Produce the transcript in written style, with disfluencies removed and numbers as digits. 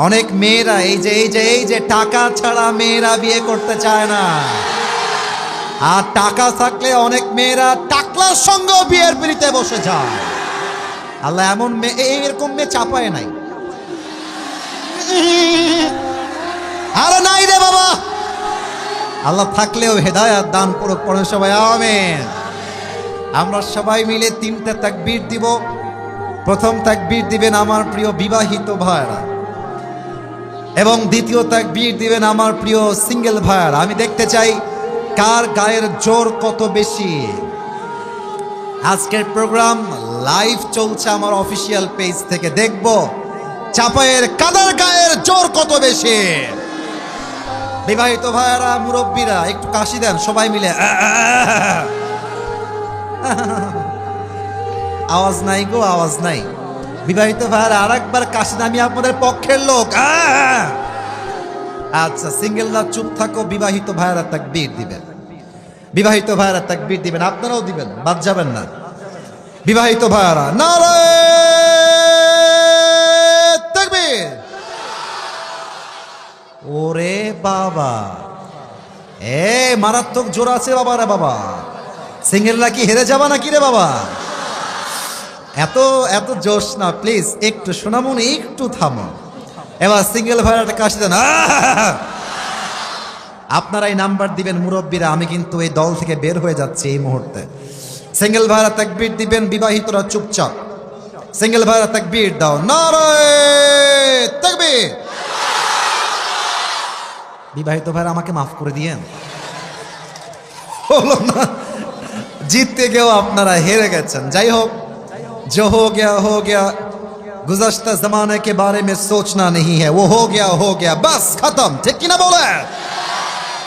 অনেক মেয়েরা এই যে টাকা ছাড়া মেয়েরা বিয়ে করতে চায় না, আর টাকা থাকলে অনেক মেয়েরা টাকলার সঙ্গে বিয়ের পিড়িতে বসে যায়। আল্লাহ এমন মেয়ে, এরকম মেয়ে চাপায় নাই। আরে নাই রে বাবা, আল্লাহ থাকলেও হেদায়াত দান করুক। পড়ে সবাই আমিন। আমরা সবাই মিলে 3টা তাকবীর দিব। প্রথম তাকবীর দিবেন আমার প্রিয় বিবাহিত ভাইরা, এবং দ্বিতীয় তাকবীর দিবেন আমার প্রিয় সিঙ্গেল ভাইরা। আমি দেখতে চাই কার গায়ের জোর কত বেশি। আজকের প্রোগ্রাম লাইভ চলছে আমার অফিসিয়াল পেজ থেকে, দেখব চাপায়ের কাদার গায়ের জোর কত বেশি। বিবাহিত ভাইরা, মুরব্বীরা একটু কাশি দেন সবাই মিলে। আওয়াজ নাই গো, আওয়াজ নাই। বিবাহিত ভাইরা আরেকবার কাশি, আমি আপনাদের পক্ষের লোক। আচ্ছা, সিঙ্গেলরা চুপ থাকো, বিবাহিত ভাইরা তাকবীর দিবেন। বিবাহিত ভাইরা তাকবীর দিবেন, আপনারাও দিবেন, বাদ যাবেন না। বিবাহিত ভাইরা নারে তাকবীর। ওরে বাবা, মারাত্মক জোর আছে বাবা রে বাবা। সিঙ্গেলরা কি হেরে যাবা নাকি রে বাবা? এত এত জোশ না, প্লিজ একটু শোনামুন, একটু থামো। এবার সিঙ্গেল ভাইরাটা কাশি দেন। আপনারাই নাম্বার দিবেন মুরব্বীরা, আমি কিন্তু এই দল থেকে বের হয়ে যাচ্ছি এই মুহূর্তে। সিঙ্গেল ভাইরা তাকবীর দিবেন, বিবাহিতরা চুপচাপ। সিঙ্গেল ভাইরা তাকবীর দাও, নারে তাকবীর। বিবাহিত ভাইরা আমাকে মাফ করে দিয়েন। হলো না, জিততে গিয়েও আপনারা হেরে গেছেন। যাই হোক, जो हो गया, गुज़श्ता ज़माने के बारे में सोचना नहीं है, वो हो गया बस खत्म। ठीक कि ना बोले?